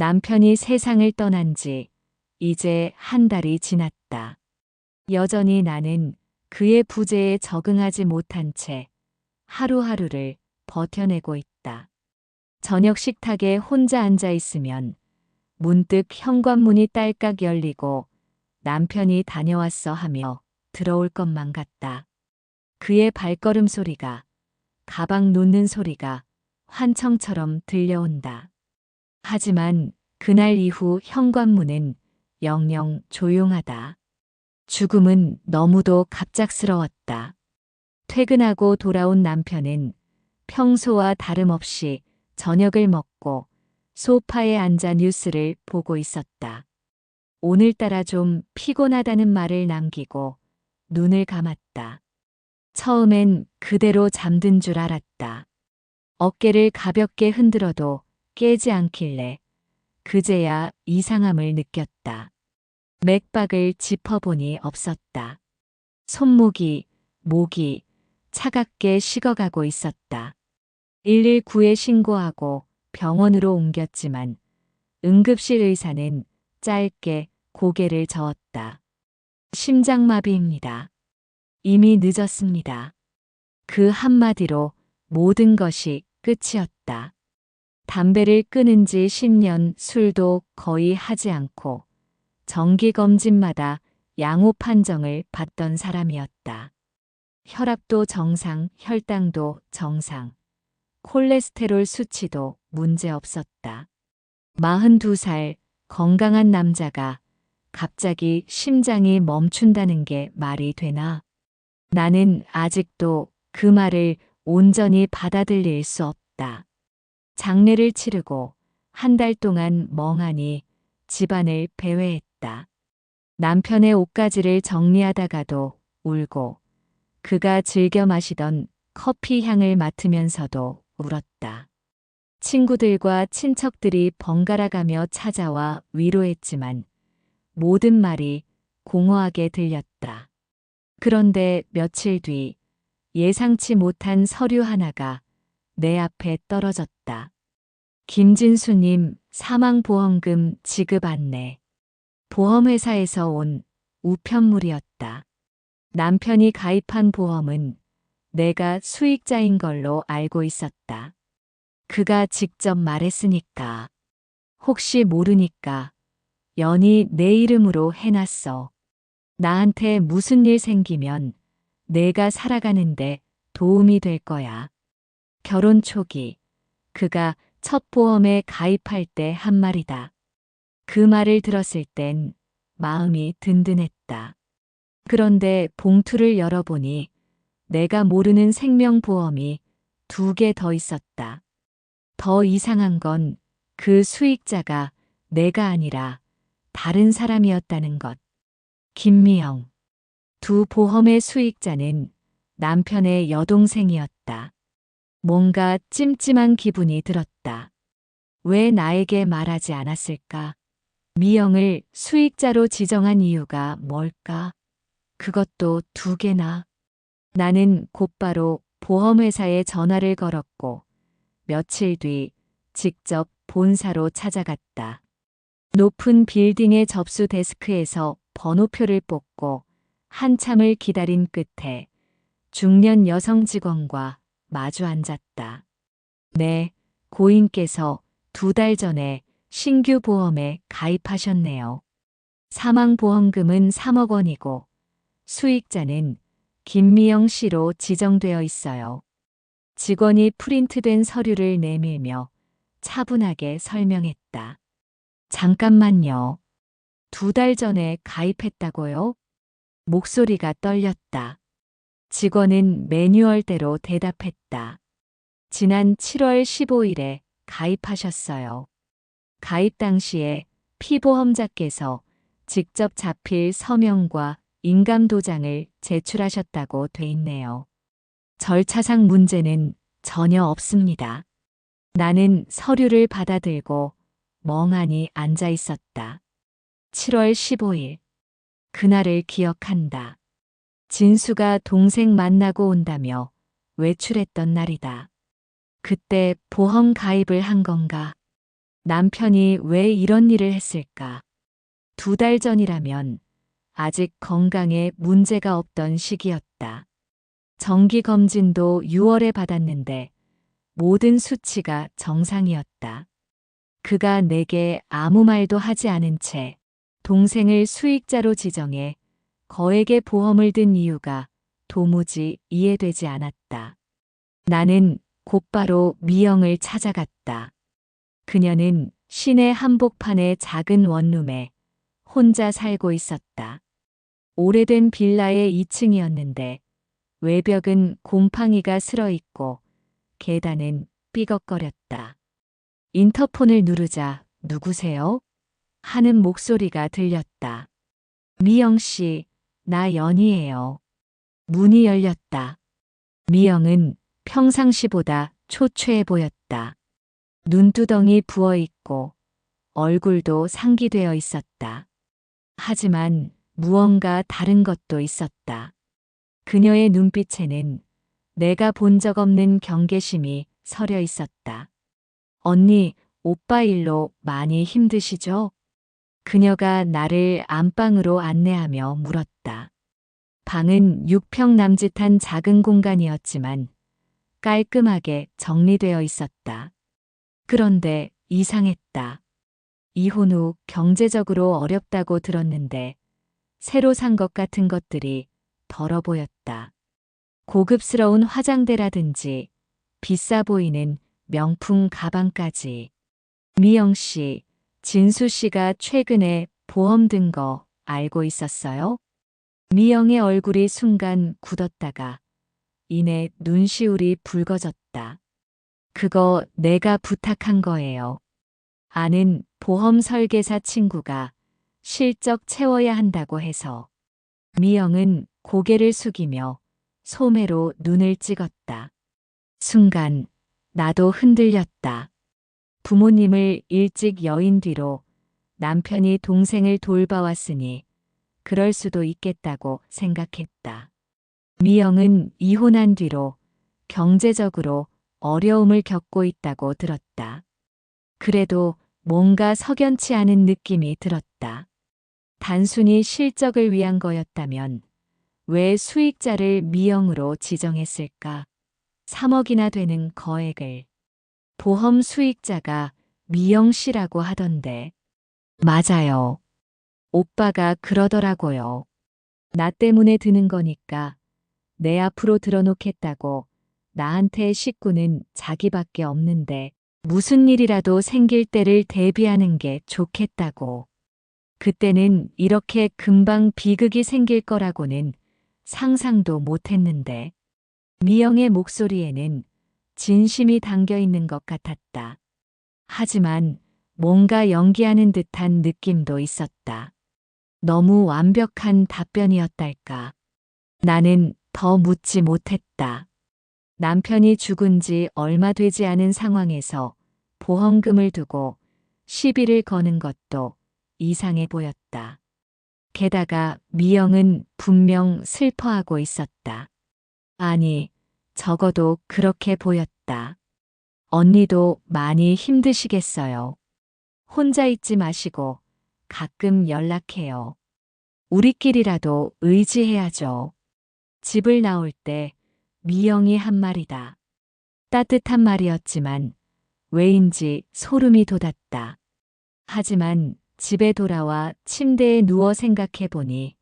남편이 세상을 떠난 지 이제 한 달이 지났다. 여전히 나는 그의 부재에 적응하지 못한 채 하루하루를 버텨내고 있다. 저녁 식탁에 혼자 앉아 있으면 문득 현관문이 딸깍 열리고 남편이 다녀왔어 하며 들어올 것만 같다. 그의 발걸음 소리가, 가방 놓는 소리가 환청처럼 들려온다. 하지만 그날 이후 현관문은 영영 조용하다. 죽음은 너무도 갑작스러웠다. 퇴근하고 돌아온 남편은 평소와 다름없이 저녁을 먹고 소파에 앉아 뉴스를 보고 있었다. 오늘따라 좀 피곤하다는 말을 남기고 눈을 감았다. 처음엔 그대로 잠든 줄 알았다. 어깨를 가볍게 흔들어도 깨지 않길래 그제야 이상함을 느꼈다. 맥박을 짚어보니 없었다. 손목이, 목이 차갑게 식어가고 있었다. 119에 신고하고 병원으로 옮겼지만 응급실 의사는 짧게 고개를 저었다. 심장마비입니다. 이미 늦었습니다. 그 한마디로 모든 것이 끝이었다. 담배를 끊은 지 10년, 술도 거의 하지 않고 정기검진마다 양호 판정을 받던 사람이었다. 혈압도 정상, 혈당도 정상, 콜레스테롤 수치도 문제 없었다. 42살 건강한 남자가 갑자기 심장이 멈춘다는 게 말이 되나? 나는 아직도 그 말을 온전히 받아들일 수 없다. 장례를 치르고 한 달 동안 멍하니 집안을 배회했다. 남편의 옷가지를 정리하다가도 울고 그가 즐겨 마시던 커피 향을 맡으면서도 울었다. 친구들과 친척들이 번갈아가며 찾아와 위로했지만 모든 말이 공허하게 들렸다. 그런데 며칠 뒤 예상치 못한 서류 하나가 내 앞에 떨어졌다. 김진수님 사망보험금 지급 안내. 보험회사에서 온 우편물이었다. 남편이 가입한 보험은 내가 수익자인 걸로 알고 있었다. 그가 직접 말했으니까. 혹시 모르니까 연히 내 이름으로 해놨어. 나한테 무슨 일 생기면 내가 살아가는데 도움이 될 거야. 결혼 초기 그가 첫 보험에 가입할 때 한 말이다. 그 말을 들었을 땐 마음이 든든했다. 그런데 봉투를 열어보니 내가 모르는 생명보험이 2개 더 있었다. 더 이상한 건 그 수익자가 내가 아니라 다른 사람이었다는 것. 김미영. 두 보험의 수익자는 남편의 여동생이었다. 뭔가 찜찜한 기분이 들었다. 왜 나에게 말하지 않았을까? 미영을 수익자로 지정한 이유가 뭘까? 그것도 2개나. 나는 곧바로 보험회사에 전화를 걸었고 며칠 뒤 직접 본사로 찾아갔다. 높은 빌딩의 접수 데스크에서 번호표를 뽑고 한참을 기다린 끝에 중년 여성 직원과 마주 앉았다. 네, 고인께서 2달 전에 신규 보험에 가입하셨네요. 사망보험금은 3억 원이고 수익자는 김미영 씨로 지정되어 있어요. 직원이 프린트된 서류를 내밀며 차분하게 설명했다. 잠깐만요. 2달 전에 가입했다고요? 목소리가 떨렸다. 직원은 매뉴얼대로 대답했다. 지난 7월 15일에 가입하셨어요. 가입 당시에 피보험자께서 직접 자필 서명과 인감도장을 제출하셨다고 돼 있네요. 절차상 문제는 전혀 없습니다. 나는 서류를 받아들고 멍하니 앉아 있었다. 7월 15일. 그날을 기억한다. 진수가 동생 만나고 온다며 외출했던 날이다. 그때 보험 가입을 한 건가? 남편이 왜 이런 일을 했을까? 2달 전이라면 아직 건강에 문제가 없던 시기였다. 정기검진도 6월에 받았는데 모든 수치가 정상이었다. 그가 내게 아무 말도 하지 않은 채 동생을 수익자로 지정해 거액의 보험을 든 이유가 도무지 이해되지 않았다. 나는 곧바로 미영을 찾아갔다. 그녀는 시내 한복판의 작은 원룸에 혼자 살고 있었다. 오래된 빌라의 2층이었는데 외벽은 곰팡이가 슬어 있고 계단은 삐걱거렸다. 인터폰을 누르자 누구세요? 하는 목소리가 들렸다. 미영 씨, 나 연희예요. 문이 열렸다. 미영은 평상시보다 초췌해 보였다. 눈두덩이 부어 있고 얼굴도 상기되어 있었다. 하지만 무언가 다른 것도 있었다. 그녀의 눈빛에는 내가 본 적 없는 경계심이 서려 있었다. 언니, 오빠 일로 많이 힘드시죠? 그녀가 나를 안방으로 안내하며 물었다. 방은 6평 남짓한 작은 공간이었지만 깔끔하게 정리되어 있었다. 그런데 이상했다. 이혼 후 경제적으로 어렵다고 들었는데 새로 산 것 같은 것들이 더러 보였다. 고급스러운 화장대라든지 비싸 보이는 명품 가방까지. 미영 씨, 진수 씨가 최근에 보험 든 거 알고 있었어요? 미영의 얼굴이 순간 굳었다가 이내 눈시울이 붉어졌다. 그거 내가 부탁한 거예요. 아는 보험 설계사 친구가 실적 채워야 한다고 해서. 미영은 고개를 숙이며 소매로 눈을 찍었다. 순간 나도 흔들렸다. 부모님을 일찍 여인 뒤로 남편이 동생을 돌봐왔으니 그럴 수도 있겠다고 생각했다. 미영은 이혼한 뒤로 경제적으로 어려움을 겪고 있다고 들었다. 그래도 뭔가 석연치 않은 느낌이 들었다. 단순히 실적을 위한 거였다면 왜 수익자를 미영으로 지정했을까? 3억이나 되는 거액을. 보험 수익자가 미영 씨라고 하던데. 맞아요. 오빠가 그러더라고요. 나 때문에 드는 거니까 내 앞으로 들어놓겠다고. 나한테 식구는 자기밖에 없는데 무슨 일이라도 생길 때를 대비하는 게 좋겠다고. 그때는 이렇게 금방 비극이 생길 거라고는 상상도 못했는데. 미영의 목소리에는 진심이 담겨 있는 것 같았다. 하지만 뭔가 연기하는 듯한 느낌도 있었다. 너무 완벽한 답변이었달까. 나는 더 묻지 못했다. 남편이 죽은 지 얼마 되지 않은 상황에서 보험금을 두고 시비를 거는 것도 이상해 보였다. 게다가 미영은 분명 슬퍼하고 있었다. 아니, 적어도 그렇게 보였다. 언니도 많이 힘드시겠어요. 혼자 있지 마시고 가끔 연락해요. 우리끼리라도 의지해야죠. 집을 나올 때 미영이 한 말이다. 따뜻한 말이었지만 왜인지 소름이 돋았다. 하지만 집에 돌아와 침대에 누워 생각해보니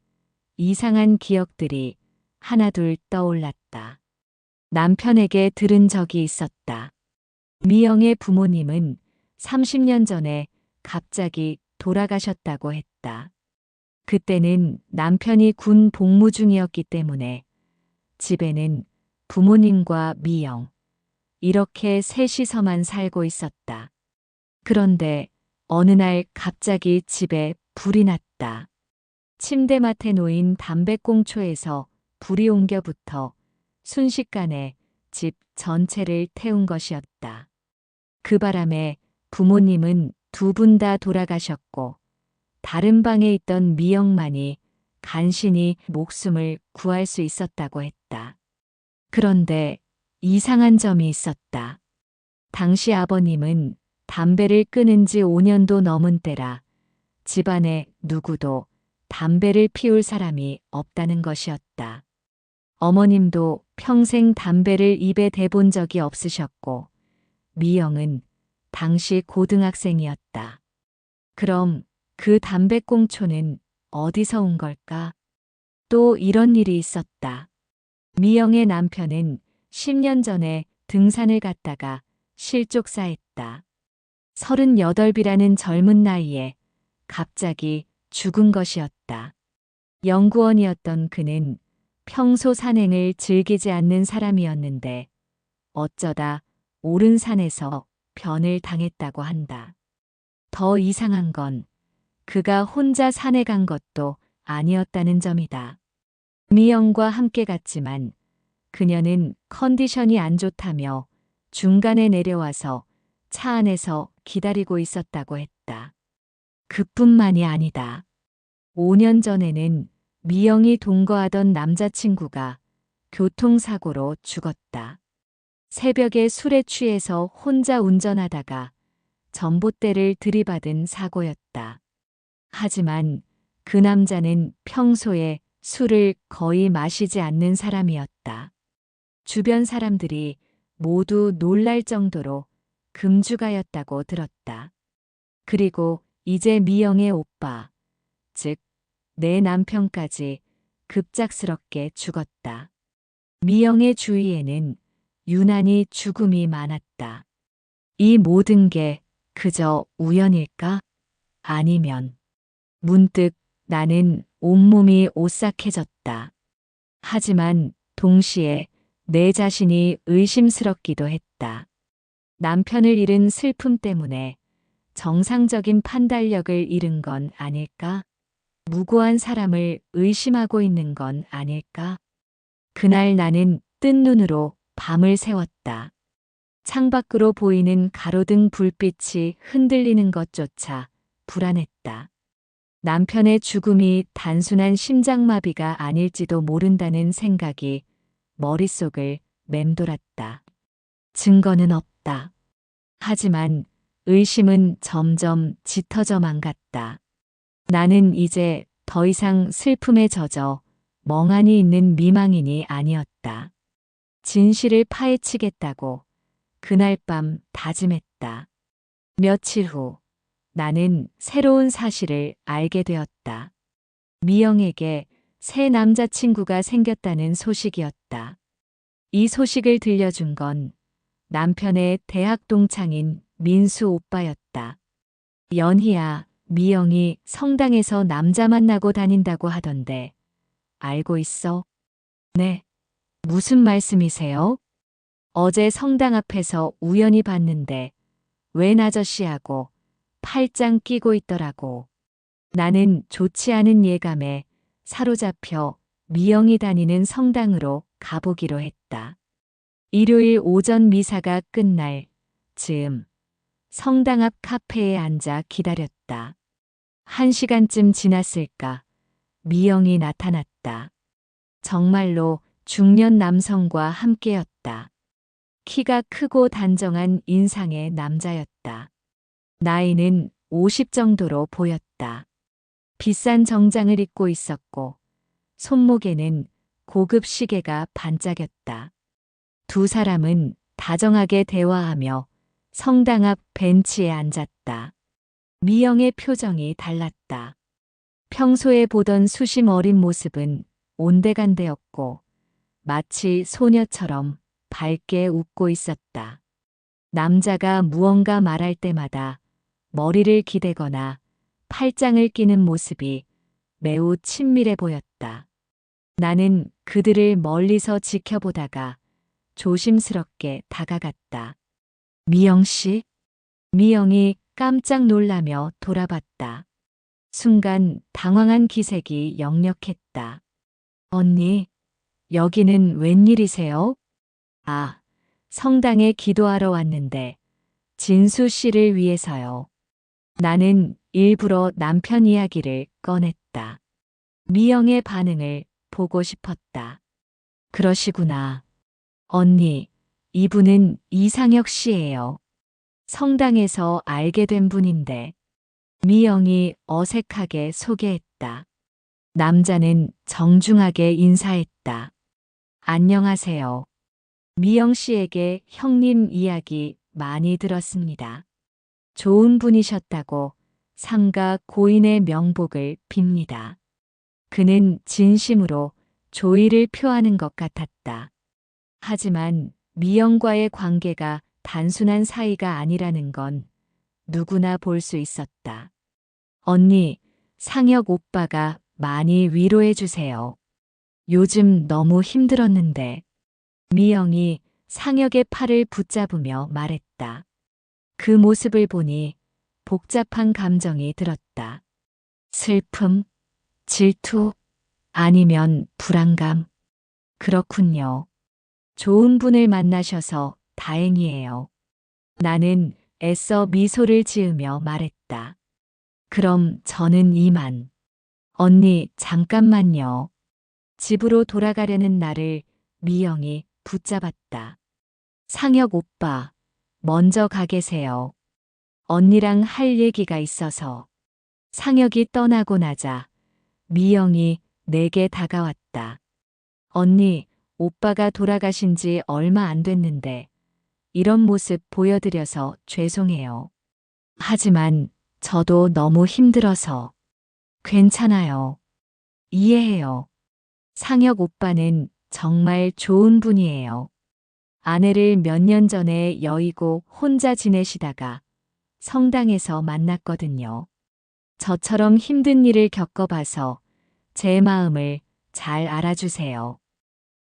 이상한 기억들이 하나둘 떠올랐다. 남편에게 들은 적이 있었다. 미영의 부모님은 30년 전에 갑자기 돌아가셨다고 했다. 그때는 남편이 군 복무 중이었기 때문에 집에는 부모님과 미영, 이렇게 셋이서만 살고 있었다. 그런데 어느 날 갑자기 집에 불이 났다. 침대맡에 놓인 담배꽁초에서 불이 옮겨 붙어 순식간에 집 전체를 태운 것이었다. 그 바람에 부모님은 2분 다 돌아가셨고 다른 방에 있던 미영만이 간신히 목숨을 구할 수 있었다고 했다. 그런데 이상한 점이 있었다. 당시 아버님은 담배를 끊은 지 5년도 넘은 때라 집안에 누구도 담배를 피울 사람이 없다는 것이었다. 어머님도 평생 담배를 입에 대본 적이 없으셨고 미영은 당시 고등학생이었다. 그럼 그 담배꽁초는 어디서 온 걸까? 또 이런 일이 있었다. 미영의 남편은 10년 전에 등산을 갔다가 실족사했다. 38이라는 젊은 나이에 갑자기 죽은 것이었다. 연구원이었던 그는 평소 산행을 즐기지 않는 사람이었는데 어쩌다 오른 산에서 변을 당했다고 한다. 더 이상한 건 그가 혼자 산에 간 것도 아니었다는 점이다. 미영과 함께 갔지만 그녀는 컨디션이 안 좋다며 중간에 내려와서 차 안에서 기다리고 있었다고 했다. 그뿐만이 아니다. 5년 전에는 미영이 동거하던 남자친구가 교통사고로 죽었다. 새벽에 술에 취해서 혼자 운전하다가 전봇대를 들이받은 사고였다. 하지만 그 남자는 평소에 술을 거의 마시지 않는 사람이었다. 주변 사람들이 모두 놀랄 정도로 금주가였다고 들었다. 그리고 이제 미영의 오빠, 즉, 내 남편까지 급작스럽게 죽었다. 미영의 주위에는 유난히 죽음이 많았다. 이 모든 게 그저 우연일까? 아니면 문득 나는 온몸이 오싹해졌다. 하지만 동시에 내 자신이 의심스럽기도 했다. 남편을 잃은 슬픔 때문에 정상적인 판단력을 잃은 건 아닐까? 무고한 사람을 의심하고 있는 건 아닐까? 그날 나는 뜬 눈으로 밤을 새웠다. 창밖으로 보이는 가로등 불빛이 흔들리는 것조차 불안했다. 남편의 죽음이 단순한 심장마비가 아닐지도 모른다는 생각이 머릿속을 맴돌았다. 증거는 없다. 하지만 의심은 점점 짙어져만 갔다. 나는 이제 더 이상 슬픔에 젖어 멍하니 있는 미망인이 아니었다. 진실을 파헤치겠다고 그날 밤 다짐했다. 며칠 후 나는 새로운 사실을 알게 되었다. 미영에게 새 남자친구가 생겼다는 소식이었다. 이 소식을 들려준 건 남편의 대학 동창인 민수 오빠였다. 연희야, 미영이 성당에서 남자 만나고 다닌다고 하던데 알고 있어? 네. 무슨 말씀이세요? 어제 성당 앞에서 우연히 봤는데 웬 아저씨하고 팔짱 끼고 있더라고. 나는 좋지 않은 예감에 사로잡혀 미영이 다니는 성당으로 가보기로 했다. 일요일 오전 미사가 끝날 즈음 성당 앞 카페에 앉아 기다렸다. 1시간쯤 지났을까 미영이 나타났다. 정말로 중년 남성과 함께였다. 키가 크고 단정한 인상의 남자였다. 나이는 50 정도로 보였다. 비싼 정장을 입고 있었고 손목에는 고급 시계가 반짝였다. 두 사람은 다정하게 대화하며 성당 앞 벤치에 앉았다. 미영의 표정이 달랐다. 평소에 보던 수심 어린 모습은 온데간데였고 마치 소녀처럼 밝게 웃고 있었다. 남자가 무언가 말할 때마다 머리를 기대거나 팔짱을 끼는 모습이 매우 친밀해 보였다. 나는 그들을 멀리서 지켜보다가 조심스럽게 다가갔다. 미영 씨? 미영이 깜짝 놀라며 돌아봤다. 순간 당황한 기색이 역력했다. 언니, 여기는 웬일이세요? 아, 성당에 기도하러 왔는데 진수 씨를 위해서요. 나는 일부러 남편 이야기를 꺼냈다. 미영의 반응을 보고 싶었다. 그러시구나. 언니, 이분은 이상혁 씨예요. 성당에서 알게 된 분인데 미영이 어색하게 소개했다. 남자는 정중하게 인사했다. 안녕하세요. 미영 씨에게 형님 이야기 많이 들었습니다. 좋은 분이셨다고 상가 고인의 명복을 빕니다. 그는 진심으로 조의를 표하는 것 같았다. 하지만 미영과의 관계가 단순한 사이가 아니라는 건 누구나 볼 수 있었다. 언니, 상혁 오빠가 많이 위로해 주세요. 요즘 너무 힘들었는데. 미영이 상혁의 팔을 붙잡으며 말했다. 그 모습을 보니 복잡한 감정이 들었다. 슬픔, 질투, 아니면 불안감. 그렇군요. 좋은 분을 만나셔서 다행이에요. 나는 애써 미소를 지으며 말했다. 그럼 저는 이만. 언니, 잠깐만요. 집으로 돌아가려는 나를 미영이 붙잡았다. 상혁 오빠, 먼저 가 계세요. 언니랑 할 얘기가 있어서. 상혁이 떠나고 나자 미영이 내게 다가왔다. 언니, 오빠가 돌아가신 지 얼마 안 됐는데 이런 모습 보여드려서 죄송해요. 하지만 저도 너무 힘들어서. 괜찮아요. 이해해요. 상혁 오빠는 정말 좋은 분이에요. 아내를 몇 년 전에 여의고 혼자 지내시다가 성당에서 만났거든요. 저처럼 힘든 일을 겪어봐서 제 마음을 잘 알아주세요.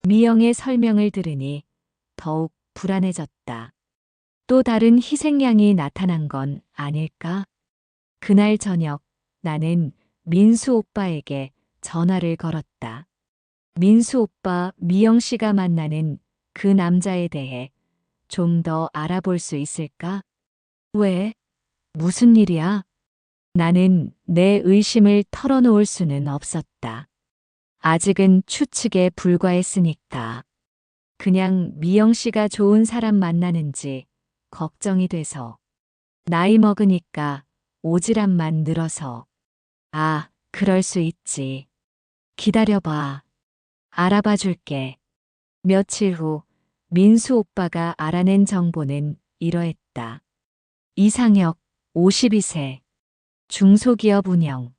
미영의 설명을 들으니 더욱 불안해졌다. 또 다른 희생양이 나타난 건 아닐까? 그날 저녁 나는 민수 오빠에게 전화를 걸었다. 민수 오빠, 미영 씨가 만나는 그 남자에 대해 좀 더 알아볼 수 있을까? 왜? 무슨 일이야? 나는 내 의심을 털어놓을 수는 없었다. 아직은 추측에 불과했으니까. 그냥 미영 씨가 좋은 사람 만나는지 걱정이 돼서. 나이 먹으니까 오지랖만 늘어서. 아, 그럴 수 있지. 기다려봐. 알아봐 줄게. 며칠 후 민수 오빠가 알아낸 정보는 이러했다. 이상혁, 52세. 중소기업 운영.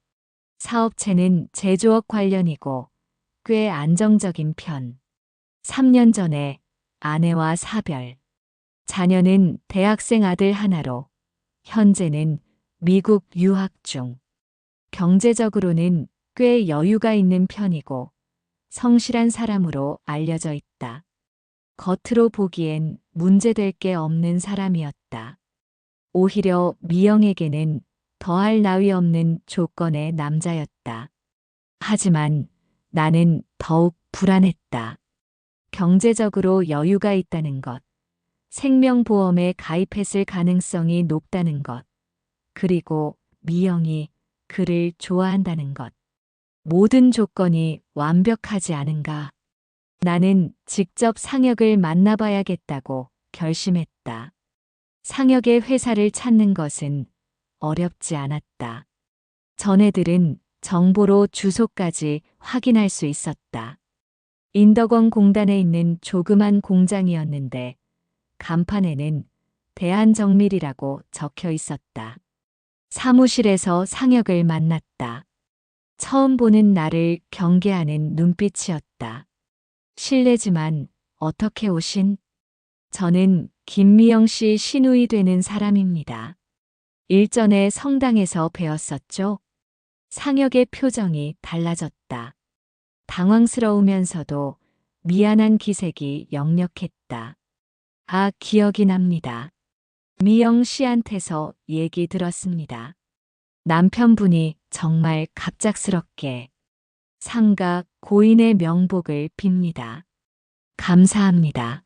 사업체는 제조업 관련이고 꽤 안정적인 편. 3년 전에 아내와 사별. 자녀는 대학생 아들 하나로 현재는 미국 유학 중. 경제적으로는 꽤 여유가 있는 편이고 성실한 사람으로 알려져 있다. 겉으로 보기엔 문제될 게 없는 사람이었다. 오히려 미영에게는 더할 나위 없는 조건의 남자였다. 하지만 나는 더욱 불안했다. 경제적으로 여유가 있다는 것, 생명보험에 가입했을 가능성이 높다는 것, 그리고 미영이 그를 좋아한다는 것. 모든 조건이 완벽하지 않은가. 나는 직접 상혁을 만나봐야겠다고 결심했다. 상혁의 회사를 찾는 것은 어렵지 않았다. 전해들은 정보로 주소까지 확인할 수 있었다. 인덕원 공단에 있는 조그만 공장이었는데 간판에는 대한정밀이라고 적혀 있었다. 사무실에서 상혁을 만났다. 처음 보는 나를 경계하는 눈빛이었다. 실례지만 어떻게 오신? 저는 김미영 씨 시누이 되는 사람입니다. 일전에 성당에서 뵈었었죠? 상혁의 표정이 달라졌다. 당황스러우면서도 미안한 기색이 역력했다. 아, 기억이 납니다. 미영 씨한테서 얘기 들었습니다. 남편분이 정말 갑작스럽게 상가 고인의 명복을 빕니다. 감사합니다.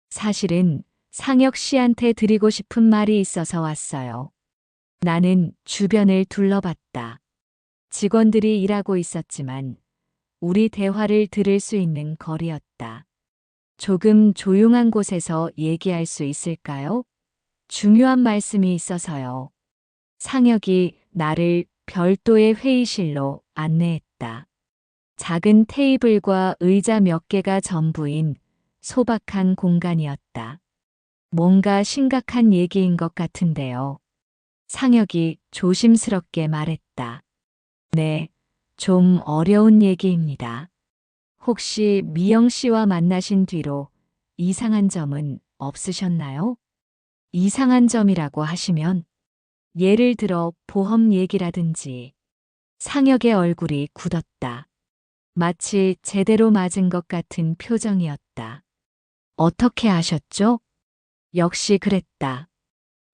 사실은 상혁 씨한테 드리고 싶은 말이 있어서 왔어요. 나는 주변을 둘러봤다. 직원들이 일하고 있었지만 우리 대화를 들을 수 있는 거리였다. 조금 조용한 곳에서 얘기할 수 있을까요? 중요한 말씀이 있어서요. 상혁이 나를 별도의 회의실로 안내했다. 작은 테이블과 의자 몇 개가 전부인 소박한 공간이었다. 뭔가 심각한 얘기인 것 같은데요. 상혁이 조심스럽게 말했다. 네, 좀 어려운 얘기입니다. 혹시 미영 씨와 만나신 뒤로 이상한 점은 없으셨나요? 이상한 점이라고 하시면 예를 들어 보험 얘기라든지. 상혁의 얼굴이 굳었다. 마치 제대로 맞은 것 같은 표정이었다. 어떻게 아셨죠? 역시 그랬다.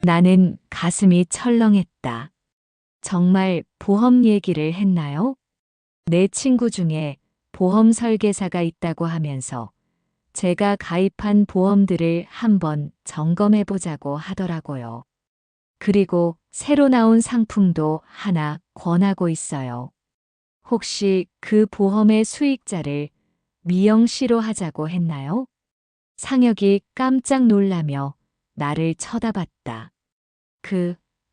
나는 가슴이 철렁했다. 정말 보험 얘기를 했나요? 내 친구 중에 보험 설계사가 있다고 하면서 제가 가입한 보험들을 한번 점검해 보자고 하더라고요. 그리고 새로 나온 상품도 하나 권하고 있어요. 혹시 그 보험의 수익자를 미영 씨로 하자고 했나요? 상혁이 깜짝 놀라며 나를 쳐다봤다.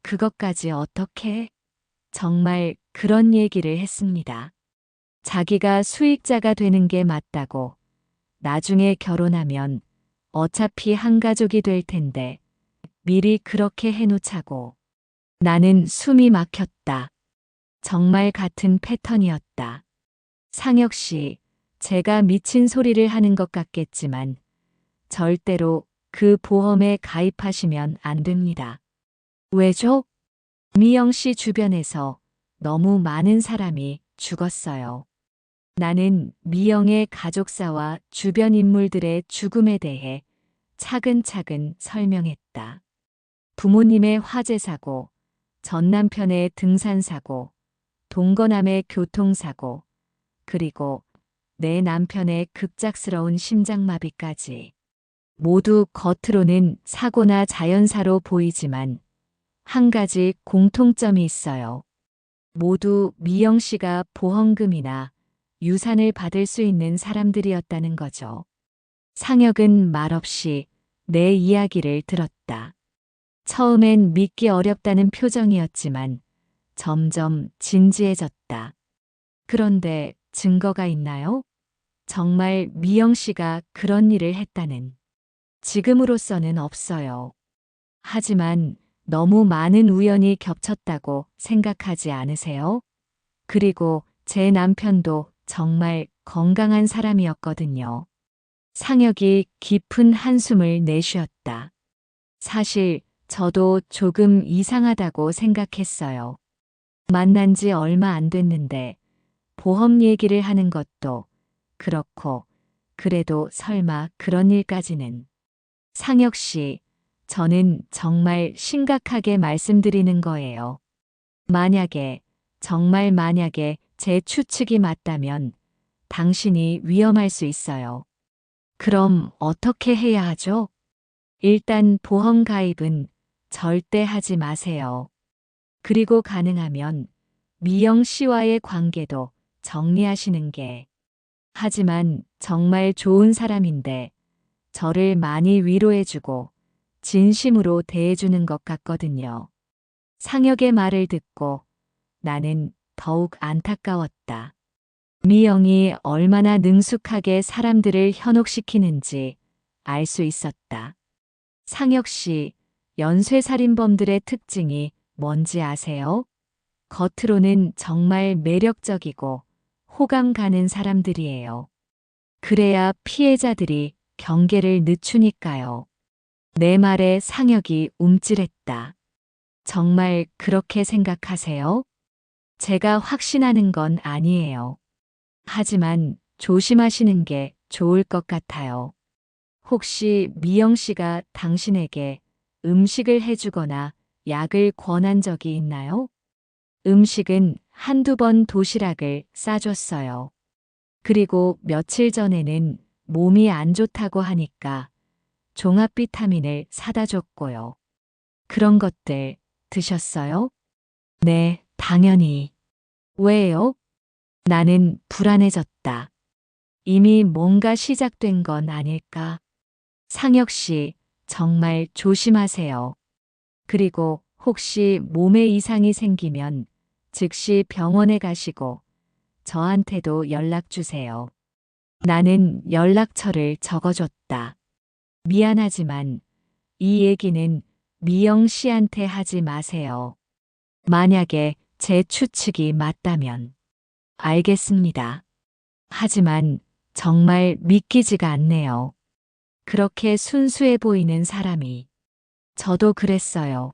그것까지 어떻게? 정말 그런 얘기를 했습니다. 자기가 수익자가 되는 게 맞다고. 나중에 결혼하면 어차피 한 가족이 될 텐데 미리 그렇게 해놓자고. 나는 숨이 막혔다. 정말 같은 패턴이었다. 상혁 씨, 제가 미친 소리를 하는 것 같겠지만 절대로 그 보험에 가입하시면 안 됩니다. 왜죠? 미영 씨 주변에서 너무 많은 사람이 죽었어요. 나는 미영의 가족사와 주변 인물들의 죽음에 대해 차근차근 설명했다. 부모님의 화재 사고, 전 남편의 등산 사고, 동거남의 교통사고, 그리고 내 남편의 급작스러운 심장마비까지. 모두 겉으로는 사고나 자연사로 보이지만 한 가지 공통점이 있어요. 모두 미영 씨가 보험금이나 유산을 받을 수 있는 사람들이었다는 거죠. 상혁은 말없이 내 이야기를 들었다. 처음엔 믿기 어렵다는 표정이었지만 점점 진지해졌다. 그런데 증거가 있나요? 정말 미영 씨가 그런 일을 했다는. 지금으로서는 없어요. 하지만 너무 많은 우연이 겹쳤다고 생각하지 않으세요? 그리고 제 남편도 정말 건강한 사람이었거든요. 상혁이 깊은 한숨을 내쉬었다. 사실 저도 조금 이상하다고 생각했어요. 만난 지 얼마 안 됐는데 보험 얘기를 하는 것도 그렇고 그래도 설마 그런 일까지는. 상혁 씨, 저는 정말 심각하게 말씀드리는 거예요. 만약에, 정말 만약에 제 추측이 맞다면 당신이 위험할 수 있어요. 그럼 어떻게 해야 하죠? 일단 보험 가입은 절대 하지 마세요. 그리고 가능하면 미영 씨와의 관계도 정리하시는 게. 하지만 정말 좋은 사람인데 저를 많이 위로해주고 진심으로 대해주는 것 같거든요. 상혁의 말을 듣고 나는 더욱 안타까웠다. 미영이 얼마나 능숙하게 사람들을 현혹시키는지 알 수 있었다. 상혁 씨, 연쇄살인범들의 특징이 뭔지 아세요? 겉으로는 정말 매력적이고 호감 가는 사람들이에요. 그래야 피해자들이 경계를 늦추니까요. 내 말에 상혁이 움찔했다. 정말 그렇게 생각하세요? 제가 확신하는 건 아니에요. 하지만 조심하시는 게 좋을 것 같아요. 혹시 미영 씨가 당신에게 음식을 해주거나 약을 권한 적이 있나요? 음식은 한두 번 도시락을 싸줬어요. 그리고 며칠 전에는 몸이 안 좋다고 하니까 종합 비타민을 사다 줬고요. 그런 것들 드셨어요? 네, 당연히. 왜요? 나는 불안해졌다. 이미 뭔가 시작된 건 아닐까? 상혁 씨, 정말 조심하세요. 그리고 혹시 몸에 이상이 생기면 즉시 병원에 가시고 저한테도 연락 주세요. 나는 연락처를 적어줬다. 미안하지만 이 얘기는 미영 씨한테 하지 마세요. 만약에 제 추측이 맞다면. 알겠습니다. 하지만 정말 믿기지가 않네요. 그렇게 순수해 보이는 사람이. 저도 그랬어요.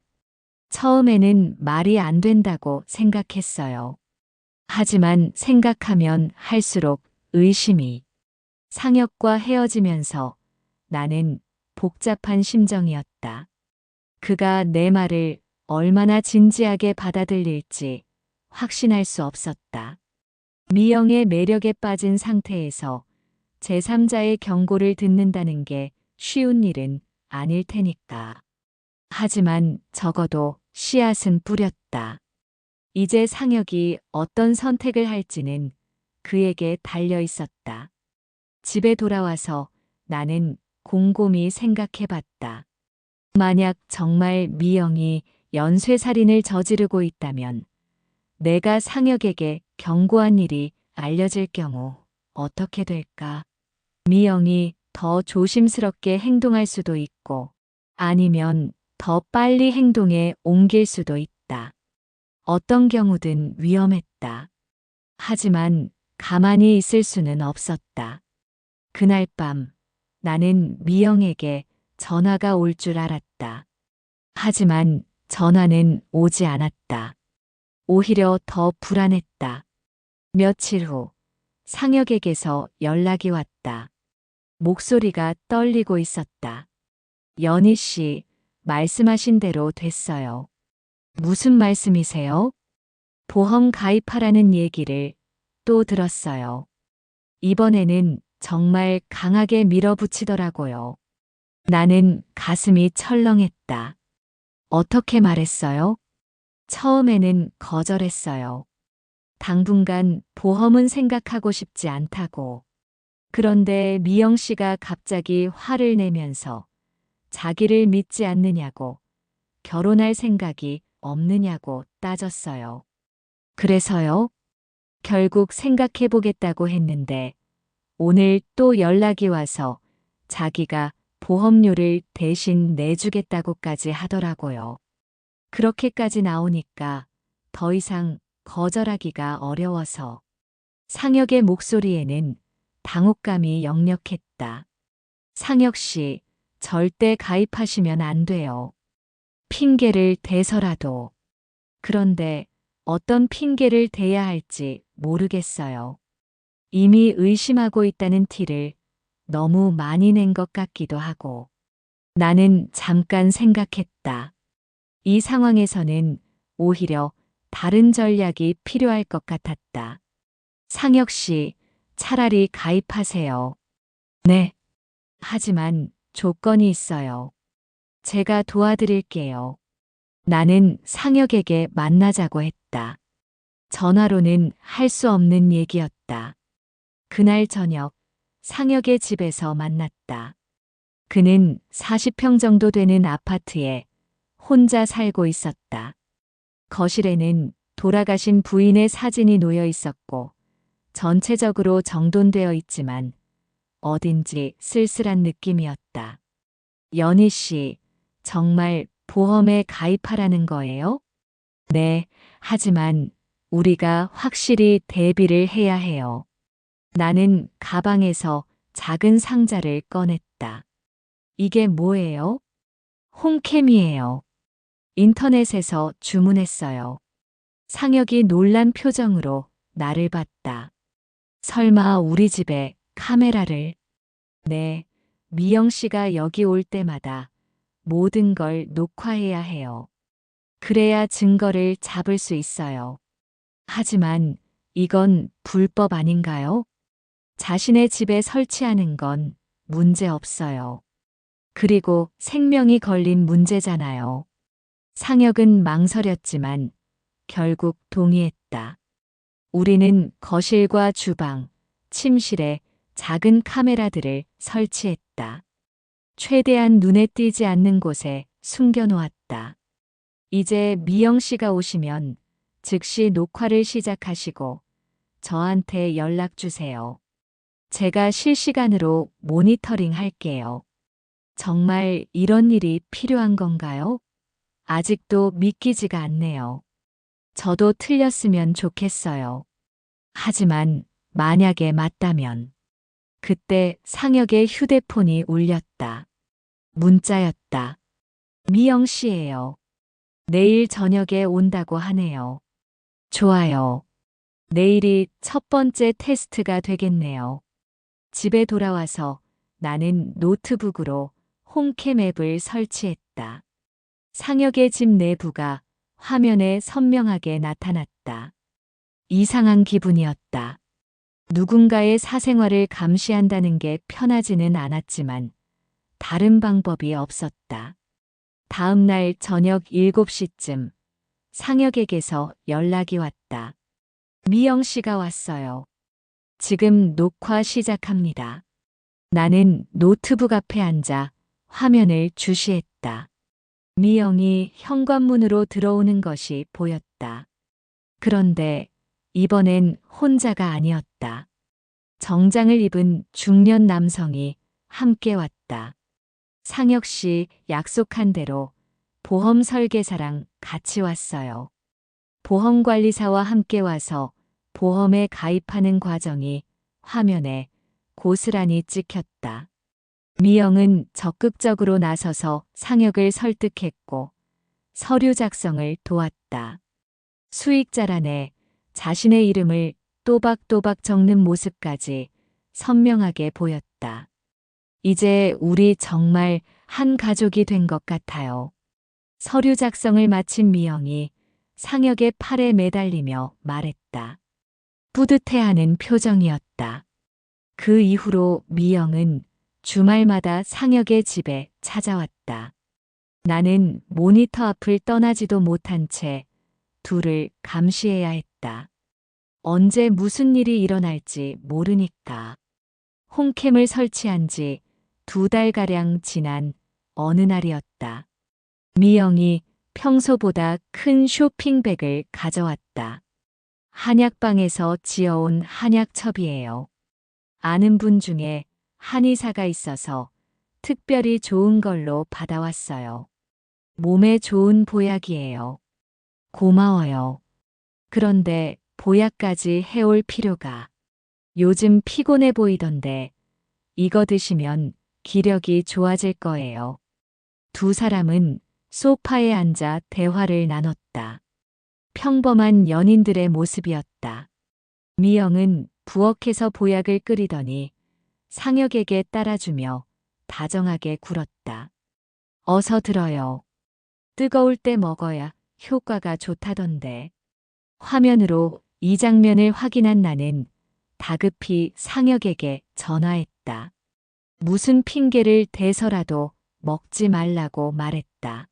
처음에는 말이 안 된다고 생각했어요. 하지만 생각하면 할수록 의심이. 상혁과 헤어지면서 나는 복잡한 심정이었다. 그가 내 말을 얼마나 진지하게 받아들일지 확신할 수 없었다. 미영의 매력에 빠진 상태에서 제3자의 경고를 듣는다는 게 쉬운 일은 아닐 테니까. 하지만 적어도 씨앗은 뿌렸다. 이제 상혁이 어떤 선택을 할지는 그에게 달려 있었다. 집에 돌아와서 나는 곰곰이 생각해 봤다. 만약 정말 미영이 연쇄살인을 저지르고 있다면 내가 상혁에게 경고한 일이 알려질 경우 어떻게 될까? 미영이 더 조심스럽게 행동할 수도 있고 아니면 더 빨리 행동에 옮길 수도 있다. 어떤 경우든 위험했다. 하지만 가만히 있을 수는 없었다. 그날 밤 나는 미영에게 전화가 올 줄 알았다. 하지만 전화는 오지 않았다. 오히려 더 불안했다. 며칠 후 상혁에게서 연락이 왔다. 목소리가 떨리고 있었다. 연희 씨, 말씀하신 대로 됐어요. 무슨 말씀이세요? 보험 가입하라는 얘기를 또 들었어요. 이번에는 정말 강하게 밀어붙이더라고요. 나는 가슴이 철렁했다. 어떻게 말했어요? 처음에는 거절했어요. 당분간 보험은 생각하고 싶지 않다고. 그런데 미영 씨가 갑자기 화를 내면서 자기를 믿지 않느냐고, 결혼할 생각이 없느냐고 따졌어요. 그래서요? 결국 생각해 보겠다고 했는데 오늘 또 연락이 와서 자기가 보험료를 대신 내주겠다고까지 하더라고요. 그렇게까지 나오니까 더 이상 거절하기가 어려워서 상혁의 목소리에는 당혹감이 역력했다. 상혁 씨, 절대 가입하시면 안 돼요. 핑계를 대서라도. 그런데 어떤 핑계를 대야 할지 모르겠어요. 이미 의심하고 있다는 티를 너무 많이 낸 것 같기도 하고. 나는 잠깐 생각했다. 이 상황에서는 오히려 다른 전략이 필요할 것 같았다. 상혁 씨, 차라리 가입하세요. 네. 하지만 조건이 있어요. 제가 도와드릴게요. 나는 상혁에게 만나자고 했다. 전화로는 할 수 없는 얘기였다. 그날 저녁 상혁의 집에서 만났다. 그는 40평 정도 되는 아파트에 혼자 살고 있었다. 거실에는 돌아가신 부인의 사진이 놓여 있었고 전체적으로 정돈되어 있지만 어딘지 쓸쓸한 느낌이었다. 연희 씨, 정말 보험에 가입하라는 거예요? 네, 하지만 우리가 확실히 대비를 해야 해요. 나는 가방에서 작은 상자를 꺼냈다. 이게 뭐예요? 홈캠이에요. 인터넷에서 주문했어요. 상혁이 놀란 표정으로 나를 봤다. 설마 우리 집에 카메라를? 네, 미영 씨가 여기 올 때마다 모든 걸 녹화해야 해요. 그래야 증거를 잡을 수 있어요. 하지만 이건 불법 아닌가요? 자신의 집에 설치하는 건 문제 없어요. 그리고 생명이 걸린 문제잖아요. 상혁은 망설였지만 결국 동의했다. 우리는 거실과 주방, 침실에 작은 카메라들을 설치했다. 최대한 눈에 띄지 않는 곳에 숨겨놓았다. 이제 미영 씨가 오시면 즉시 녹화를 시작하시고 저한테 연락 주세요. 제가 실시간으로 모니터링 할게요. 정말 이런 일이 필요한 건가요? 아직도 믿기지가 않네요. 저도 틀렸으면 좋겠어요. 하지만 만약에 맞다면 그때 상혁의 휴대폰이 울렸다. 문자였다. 미영 씨예요. 내일 저녁에 온다고 하네요. 좋아요. 내일이 첫 번째 테스트가 되겠네요. 집에 돌아와서 나는 노트북으로 홈캠 앱을 설치했다. 상혁의 집 내부가 화면에 선명하게 나타났다. 이상한 기분이었다. 누군가의 사생활을 감시한다는 게 편하지는 않았지만 다른 방법이 없었다. 다음 날 저녁 7시쯤 상혁에게서 연락이 왔다. 미영 씨가 왔어요. 지금 녹화 시작합니다. 나는 노트북 앞에 앉아 화면을 주시했다. 미영이 현관문으로 들어오는 것이 보였다. 그런데 이번엔 혼자가 아니었다. 정장을 입은 중년 남성이 함께 왔다. 상혁 씨 약속한 대로 보험 설계사랑 같이 왔어요. 보험관리사와 함께 와서 보험에 가입하는 과정이 화면에 고스란히 찍혔다. 미영은 적극적으로 나서서 상혁을 설득했고 서류 작성을 도왔다. 수익자란에 자신의 이름을 또박또박 적는 모습까지 선명하게 보였다. 이제 우리 정말 한 가족이 된 것 같아요. 서류 작성을 마친 미영이 상혁의 팔에 매달리며 말했다. 뿌듯해하는 표정이었다. 그 이후로 미영은 주말마다 상혁의 집에 찾아왔다. 나는 모니터 앞을 떠나지도 못한 채 둘을 감시해야 했다. 언제 무슨 일이 일어날지 모르니까. 홈캠을 설치한 지 2달가량 지난 어느 날이었다. 미영이 평소보다 큰 쇼핑백을 가져왔다. 한약방에서 지어온 한약첩이에요. 아는 분 중에 한의사가 있어서 특별히 좋은 걸로 받아왔어요. 몸에 좋은 보약이에요. 고마워요. 그런데 보약까지 해올 필요가. 요즘 피곤해 보이던데 이거 드시면 기력이 좋아질 거예요. 두 사람은 소파에 앉아 대화를 나눴다. 평범한 연인들의 모습이었다. 미영은 부엌에서 보약을 끓이더니 상혁에게 따라주며 다정하게 굴었다. 어서 들어요. 뜨거울 때 먹어야 효과가 좋다던데. 화면으로 이 장면을 확인한 나는 다급히 상혁에게 전화했다. 무슨 핑계를 대서라도 먹지 말라고 말했다.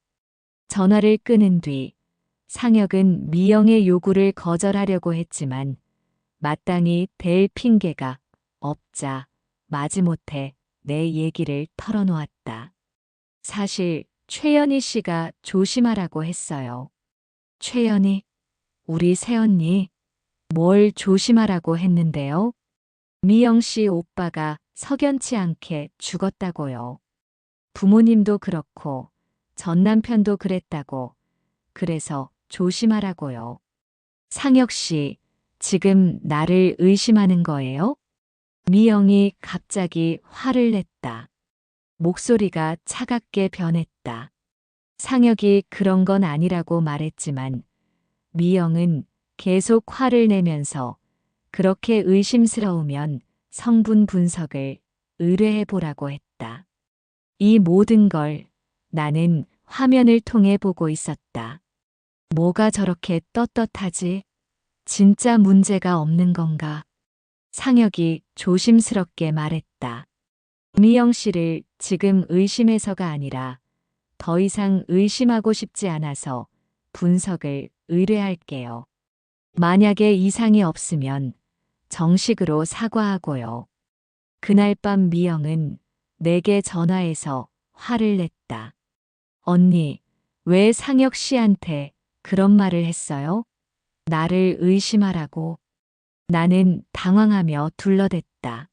전화를 끊은 뒤 상혁은 미영의 요구를 거절하려고 했지만 마땅히 댈 핑계가 없자 마지못해 내 얘기를 털어놓았다. 사실 최연희 씨가 조심하라고 했어요. 최연희? 우리 새언니? 뭘 조심하라고 했는데요? 미영 씨 오빠가 석연치 않게 죽었다고요. 부모님도 그렇고 전 남편도 그랬다고. 그래서 조심하라고요. 상혁 씨, 지금 나를 의심하는 거예요? 미영이 갑자기 화를 냈다. 목소리가 차갑게 변했다. 상혁이 그런 건 아니라고 말했지만 미영은 계속 화를 내면서 그렇게 의심스러우면 성분 분석을 의뢰해 보라고 했다. 이 모든 걸 나는 화면을 통해 보고 있었다. 뭐가 저렇게 떳떳하지? 진짜 문제가 없는 건가? 상혁이 조심스럽게 말했다. 미영 씨를 지금 의심해서가 아니라 더 이상 의심하고 싶지 않아서 분석을 의뢰할게요. 만약에 이상이 없으면 정식으로 사과하고요. 그날 밤 미영은 내게 전화해서 화를 냈다. 언니, 왜 상혁 씨한테 그런 말을 했어요? 나를 의심하라고. 나는 당황하며 둘러댔다.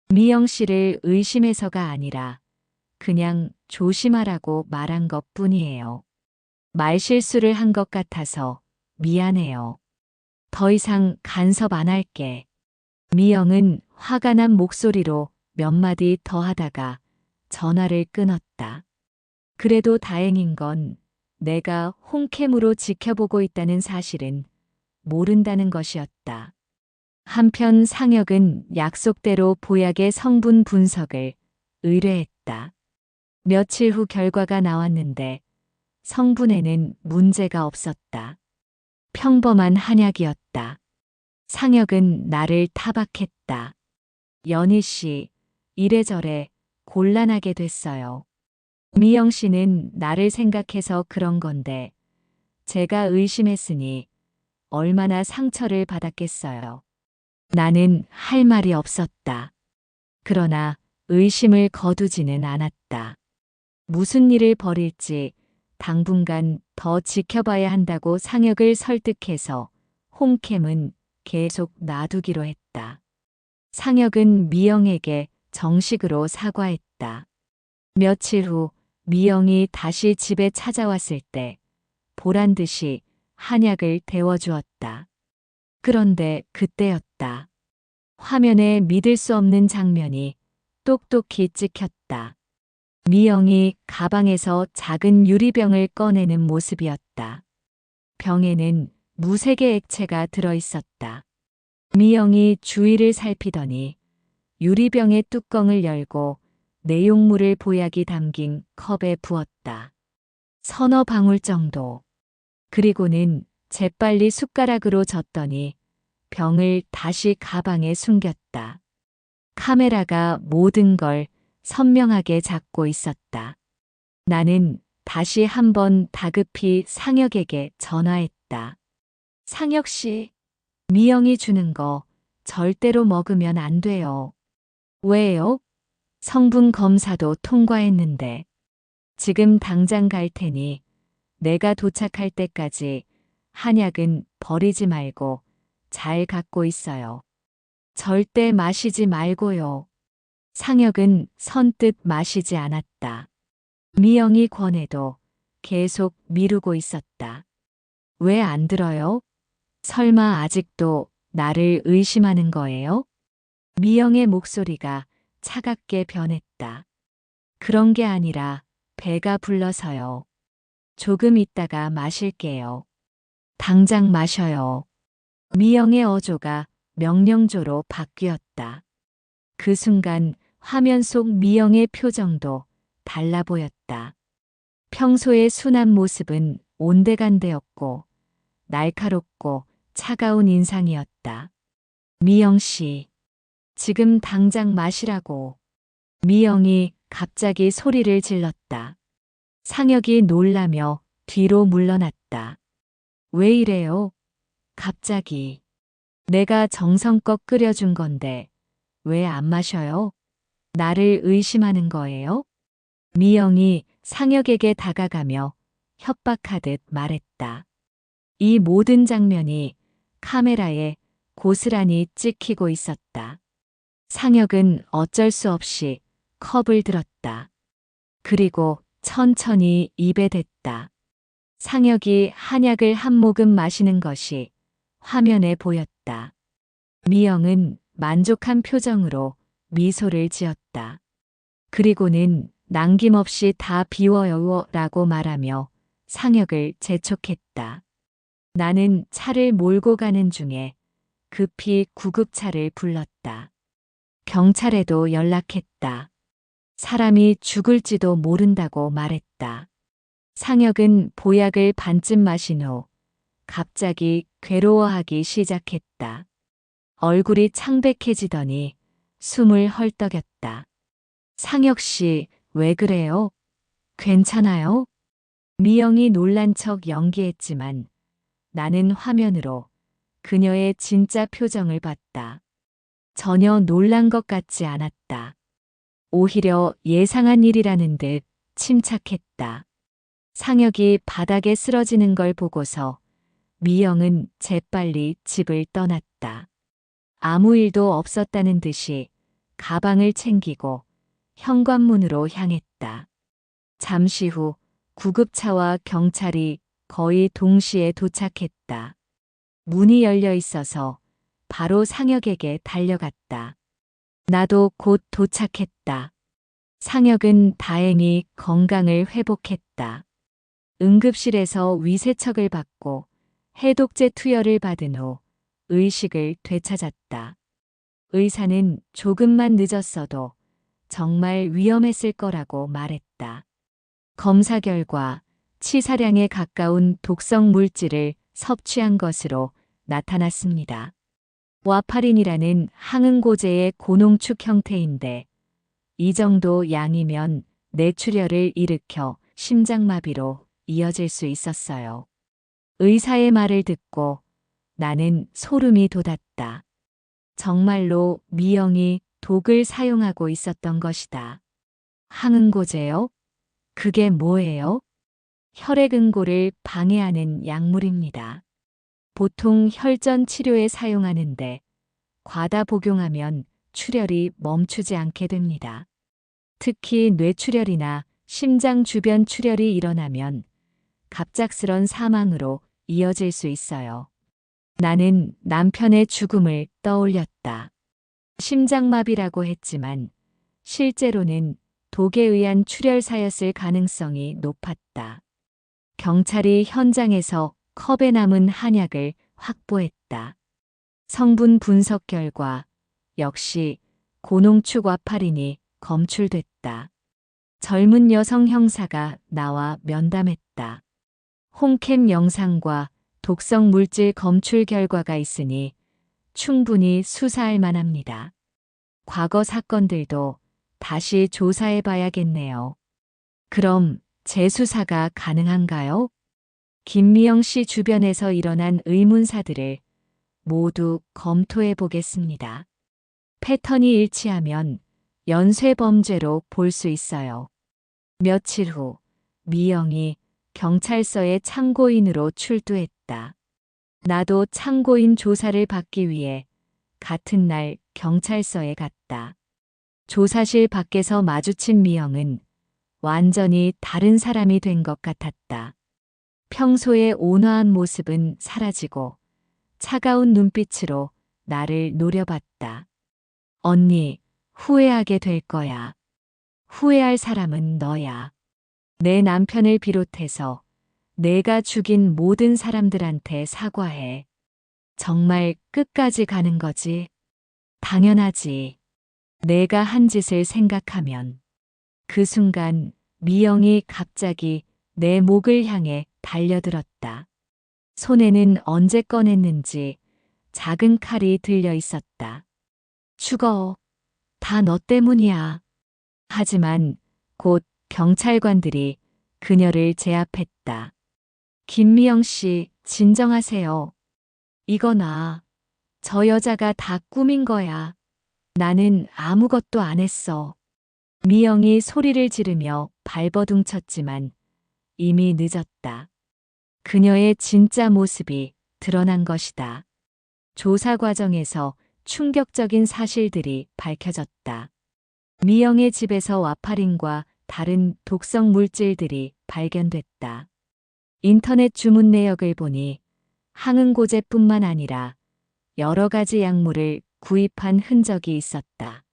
미영 씨를 의심해서가 아니라 그냥 조심하라고 말한 것 뿐이에요. 말실수를 한 것 같아서 미안해요. 더 이상 간섭 안 할게. 미영은 화가 난 목소리로 몇 마디 더 하다가 전화를 끊었다. 그래도 다행인 건 내가 홈캠으로 지켜보고 있다는 사실은 모른다는 것이었다. 한편 상혁은 약속대로 보약의 성분 분석을 의뢰했다. 며칠 후 결과가 나왔는데 성분에는 문제가 없었다. 평범한 한약이었다. 상혁은 나를 타박했다. 연희 씨, 이래저래 곤란하게 됐어요. 미영 씨는 나를 생각해서 그런 건데 제가 의심했으니 얼마나 상처를 받았겠어요. 나는 할 말이 없었다. 그러나 의심을 거두지는 않았다. 무슨 일을 벌일지 당분간 더 지켜봐야 한다고 상혁을 설득해서 홈캠은 계속 놔두기로 했다. 상혁은 미영에게 정식으로 사과했다. 며칠 후 미영이 다시 집에 찾아왔을 때 보란 듯이 한약을 데워주었다. 그런데 그때였다. 화면에 믿을 수 없는 장면이 똑똑히 찍혔다. 미영이 가방에서 작은 유리병을 꺼내는 모습이었다. 병에는 무색의 액체가 들어있었다. 미영이 주위를 살피더니 유리병의 뚜껑을 열고 내용물을 보약이 담긴 컵에 부었다. 서너 방울 정도. 그리고는 재빨리 숟가락으로 젓더니 병을 다시 가방에 숨겼다. 카메라가 모든 걸 선명하게 잡고 있었다. 나는 다시 한번 다급히 상혁에게 전화했다. 상혁 씨, 미영이 주는 거 절대로 먹으면 안 돼요. 왜요? 성분 검사도 통과했는데. 지금 당장 갈 테니 내가 도착할 때까지 한약은 버리지 말고 잘 갖고 있어요. 절대 마시지 말고요. 상혁은 선뜻 마시지 않았다. 미영이 권해도 계속 미루고 있었다. 왜 안 들어요? 설마 아직도 나를 의심하는 거예요? 미영의 목소리가 차갑게 변했다. 그런 게 아니라 배가 불러서요. 조금 있다가 마실게요. 당장 마셔요. 미영의 어조가 명령조로 바뀌었다. 그 순간 화면 속 미영의 표정도 달라 보였다. 평소의 순한 모습은 온데간데였고 날카롭고 차가운 인상이었다. 미영 씨, 지금 당장 마시라고. 미영이 갑자기 소리를 질렀다. 상혁이 놀라며 뒤로 물러났다. 왜 이래요? 갑자기. 내가 정성껏 끓여준 건데 왜 안 마셔요? 나를 의심하는 거예요? 미영이 상혁에게 다가가며 협박하듯 말했다. 이 모든 장면이 카메라에 고스란히 찍히고 있었다. 상혁은 어쩔 수 없이 컵을 들었다. 그리고 천천히 입에 댔다. 상혁이 한약을 한 모금 마시는 것이 화면에 보였다. 미영은 만족한 표정으로 미소를 지었다. 그리고는 남김없이 다 비워요 라고 말하며 상혁을 재촉했다. 나는 차를 몰고 가는 중에 급히 구급차를 불렀다. 경찰에도 연락했다. 사람이 죽을지도 모른다고 말했다. 상혁은 보약을 반쯤 마신 후 갑자기 괴로워하기 시작했다. 얼굴이 창백해지더니 숨을 헐떡였다. 상혁 씨, 왜 그래요? 괜찮아요? 미영이 놀란 척 연기했지만 나는 화면으로 그녀의 진짜 표정을 봤다. 전혀 놀란 것 같지 않았다. 오히려 예상한 일이라는 듯 침착했다. 상혁이 바닥에 쓰러지는 걸 보고서 미영은 재빨리 집을 떠났다. 아무 일도 없었다는 듯이 가방을 챙기고 현관문으로 향했다. 잠시 후 구급차와 경찰이 거의 동시에 도착했다. 문이 열려 있어서 바로 상혁에게 달려갔다. 나도 곧 도착했다. 상혁은 다행히 건강을 회복했다. 응급실에서 위세척을 받고 해독제 투여를 받은 후 의식을 되찾았다. 의사는 조금만 늦었어도 정말 위험했을 거라고 말했다. 검사 결과 치사량에 가까운 독성 물질을 섭취한 것으로 나타났습니다. 와파린이라는 항응고제의 고농축 형태인데 이 정도 양이면 뇌출혈을 일으켜 심장마비로 이어질 수 있었어요. 의사의 말을 듣고 나는 소름이 돋았다. 정말로 미영이 독을 사용하고 있었던 것이다. 항응고제요? 그게 뭐예요? 혈액응고를 방해하는 약물입니다. 보통 혈전 치료에 사용하는데 과다 복용하면 출혈이 멈추지 않게 됩니다. 특히 뇌출혈이나 심장 주변 출혈이 일어나면 갑작스런 사망으로 이어질 수 있어요. 나는 남편의 죽음을 떠올렸다. 심장마비라고 했지만 실제로는 독에 의한 출혈사였을 가능성이 높았다. 경찰이 현장에서 컵에 남은 한약을 확보했다. 성분 분석 결과 역시 고농축 와파린이 검출됐다. 젊은 여성 형사가 나와 면담했다. 홈캠 영상과 독성 물질 검출 결과가 있으니 충분히 수사할 만합니다. 과거 사건들도 다시 조사해 봐야겠네요. 그럼 재수사가 가능한가요? 김미영 씨 주변에서 일어난 의문사들을 모두 검토해 보겠습니다. 패턴이 일치하면 연쇄범죄로 볼 수 있어요. 며칠 후 미영이 경찰서에 참고인으로 출두했다. 나도 참고인 조사를 받기 위해 같은 날 경찰서에 갔다. 조사실 밖에서 마주친 미영은 완전히 다른 사람이 된 것 같았다. 평소의 온화한 모습은 사라지고 차가운 눈빛으로 나를 노려봤다. 언니, 후회하게 될 거야. 후회할 사람은 너야. 내 남편을 비롯해서 내가 죽인 모든 사람들한테 사과해. 정말 끝까지 가는 거지? 당연하지. 내가 한 짓을 생각하면. 그 순간 미영이 갑자기 내 목을 향해 달려들었다. 손에는 언제 꺼냈는지 작은 칼이 들려 있었다. 죽어. 다 너 때문이야. 하지만 곧 경찰관들이 그녀를 제압했다. 김미영 씨, 진정하세요. 이거 저 여자가 다 꾸민 거야. 나는 아무것도 안 했어. 미영이 소리를 지르며 발버둥쳤지만 이미 늦었다. 그녀의 진짜 모습이 드러난 것이다. 조사 과정에서 충격적인 사실들이 밝혀졌다. 미영의 집에서 와파린과 다른 독성 물질들이 발견됐다. 인터넷 주문 내역을 보니 항응고제뿐만 아니라 여러 가지 약물을 구입한 흔적이 있었다.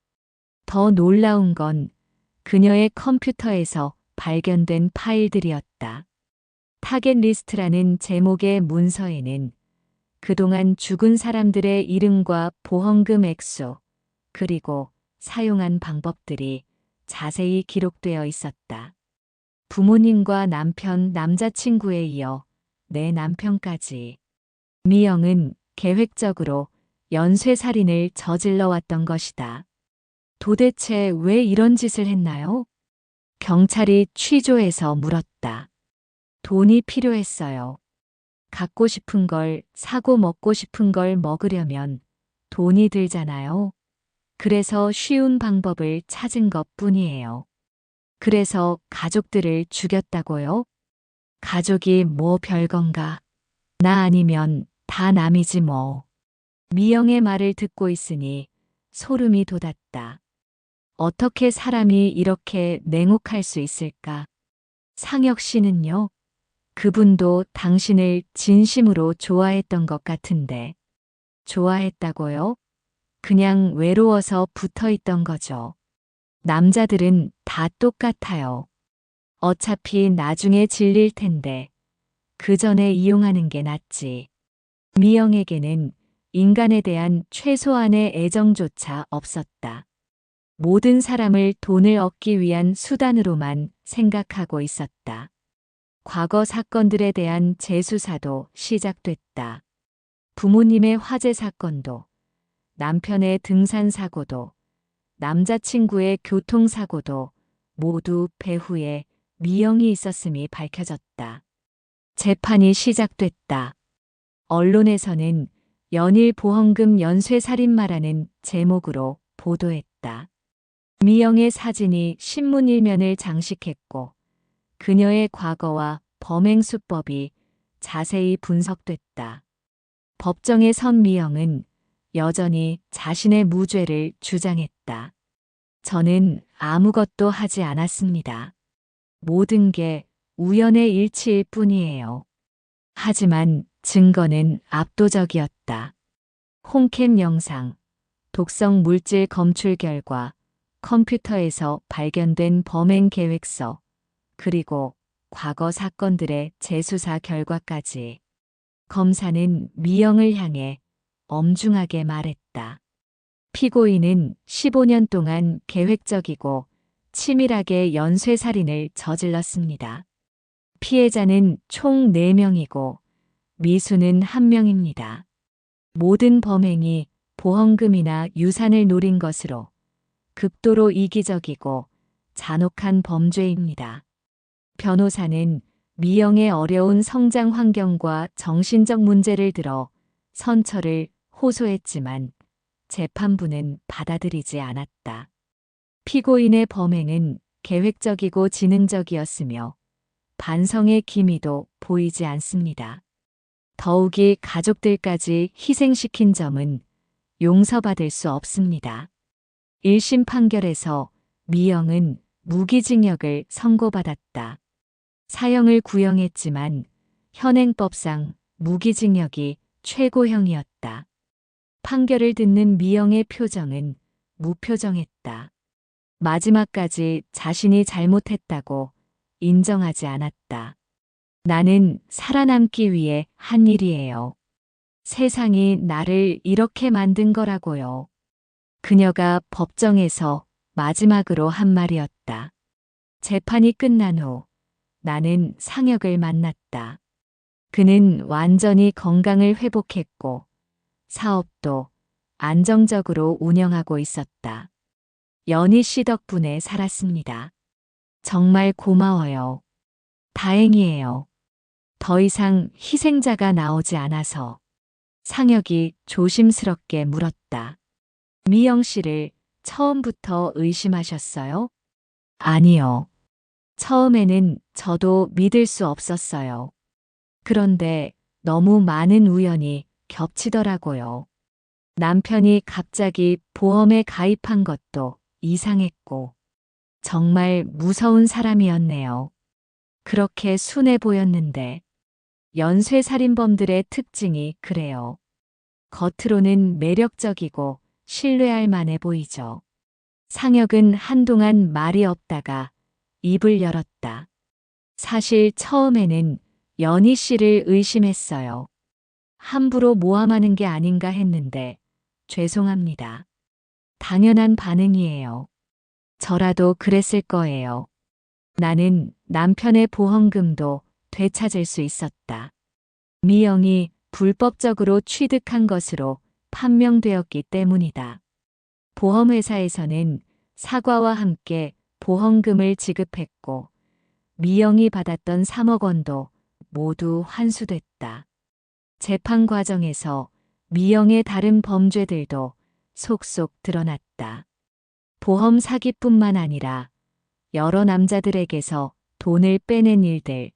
더 놀라운 건 그녀의 컴퓨터에서 발견된 파일들이었다. 타겟 리스트라는 제목의 문서에는 그동안 죽은 사람들의 이름과 보험금 액수, 그리고 사용한 방법들이 자세히 기록되어 있었다. 부모님과 남편, 남자친구에 이어 내 남편까지. 미영은 계획적으로 연쇄살인을 저질러 왔던 것이다. 도대체 왜 이런 짓을 했나요? 경찰이 취조해서 물었다. 돈이 필요했어요. 갖고 싶은 걸 사고 먹고 싶은 걸 먹으려면 돈이 들잖아요. 그래서 쉬운 방법을 찾은 것 뿐이에요. 그래서 가족들을 죽였다고요? 가족이 뭐 별건가. 나 아니면 다 남이지 뭐. 미영의 말을 듣고 있으니 소름이 돋았다. 어떻게 사람이 이렇게 냉혹할 수 있을까? 상혁 씨는요? 그분도 당신을 진심으로 좋아했던 것 같은데. 좋아했다고요? 그냥 외로워서 붙어 있던 거죠. 남자들은 다 똑같아요. 어차피 나중에 질릴 텐데 그 전에 이용하는 게 낫지. 미영에게는 인간에 대한 최소한의 애정조차 없었다. 모든 사람을 돈을 얻기 위한 수단으로만 생각하고 있었다. 과거 사건들에 대한 재수사도 시작됐다. 부모님의 화재 사건도, 남편의 등산 사고도, 남자친구의 교통사고도 모두 배후에 미영이 있었음이 밝혀졌다. 재판이 시작됐다. 언론에서는 연일 보험금 연쇄살인마라는 제목으로 보도했다. 미영의 사진이 신문 일면을 장식했고 그녀의 과거와 범행 수법이 자세히 분석됐다. 법정에 선 미영은 여전히 자신의 무죄를 주장했다. 저는 아무것도 하지 않았습니다. 모든 게 우연의 일치일 뿐이에요. 하지만 증거는 압도적이었다. 홈캠 영상, 독성 물질 검출 결과, 컴퓨터에서 발견된 범행 계획서, 그리고 과거 사건들의 재수사 결과까지. 검사는 미영을 향해 엄중하게 말했다. 피고인은 15년 동안 계획적이고 치밀하게 연쇄살인을 저질렀습니다. 피해자는 총 4명이고 미수는 1명입니다. 모든 범행이 보험금이나 유산을 노린 것으로 극도로 이기적이고 잔혹한 범죄입니다. 변호사는 미영의 어려운 성장 환경과 정신적 문제를 들어 선처를 호소했지만 재판부는 받아들이지 않았다. 피고인의 범행은 계획적이고 지능적이었으며 반성의 기미도 보이지 않습니다. 더욱이 가족들까지 희생시킨 점은 용서받을 수 없습니다. 1심 판결에서 미영은 무기징역을 선고받았다. 사형을 구형했지만 현행법상 무기징역이 최고형이었다. 판결을 듣는 미영의 표정은 무표정했다. 마지막까지 자신이 잘못했다고 인정하지 않았다. 나는 살아남기 위해 한 일이에요. 세상이 나를 이렇게 만든 거라고요. 그녀가 법정에서 마지막으로 한 말이었다. 재판이 끝난 후 나는 상혁을 만났다. 그는 완전히 건강을 회복했고 사업도 안정적으로 운영하고 있었다. 연희 씨 덕분에 살았습니다. 정말 고마워요. 다행이에요. 더 이상 희생자가 나오지 않아서. 상혁이 조심스럽게 물었다. 미영 씨를 처음부터 의심하셨어요? 아니요. 처음에는 저도 믿을 수 없었어요. 그런데 너무 많은 우연이 겹치더라고요. 남편이 갑자기 보험에 가입한 것도 이상했고, 정말 무서운 사람이었네요. 그렇게 순해 보였는데, 연쇄살인범들의 특징이 그래요. 겉으로는 매력적이고 신뢰할 만해 보이죠. 상혁은 한동안 말이 없다가 입을 열었다. 사실 처음에는 연희 씨를 의심했어요. 함부로 모함하는 게 아닌가 했는데 죄송합니다. 당연한 반응이에요. 저라도 그랬을 거예요. 나는 남편의 보험금도 되찾을 수 있었다. 미영이 불법적으로 취득한 것으로 판명되었기 때문이다. 보험회사에서는 사과와 함께 보험금을 지급했고 미영이 받았던 3억 원도 모두 환수됐다. 재판 과정에서 미영의 다른 범죄들도 속속 드러났다. 보험 사기뿐만 아니라 여러 남자들에게서 돈을 빼낸 일들,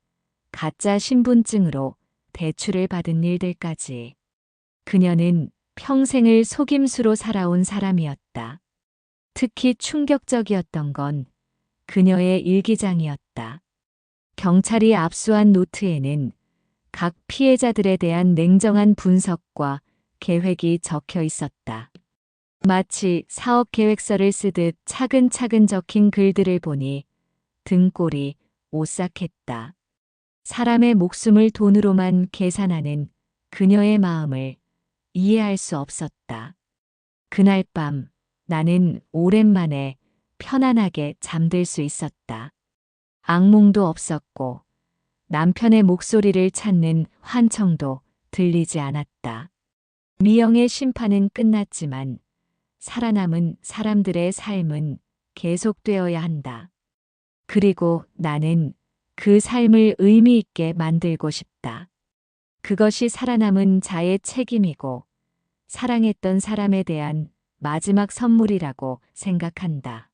가짜 신분증으로 대출을 받은 일들까지. 그녀는 평생을 속임수로 살아온 사람이었다. 특히 충격적이었던 건 그녀의 일기장이었다. 경찰이 압수한 노트에는 각 피해자들에 대한 냉정한 분석과 계획이 적혀 있었다. 마치 사업 계획서를 쓰듯 차근차근 적힌 글들을 보니 등골이 오싹했다. 사람의 목숨을 돈으로만 계산하는 그녀의 마음을 이해할 수 없었다. 그날 밤 나는 오랜만에 편안하게 잠들 수 있었다. 악몽도 없었고 남편의 목소리를 찾는 환청도 들리지 않았다. 미영의 심판은 끝났지만 살아남은 사람들의 삶은 계속되어야 한다. 그리고 나는 그 삶을 의미 있게 만들고 싶다. 그것이 살아남은 자의 책임이고 사랑했던 사람에 대한 마지막 선물이라고 생각한다.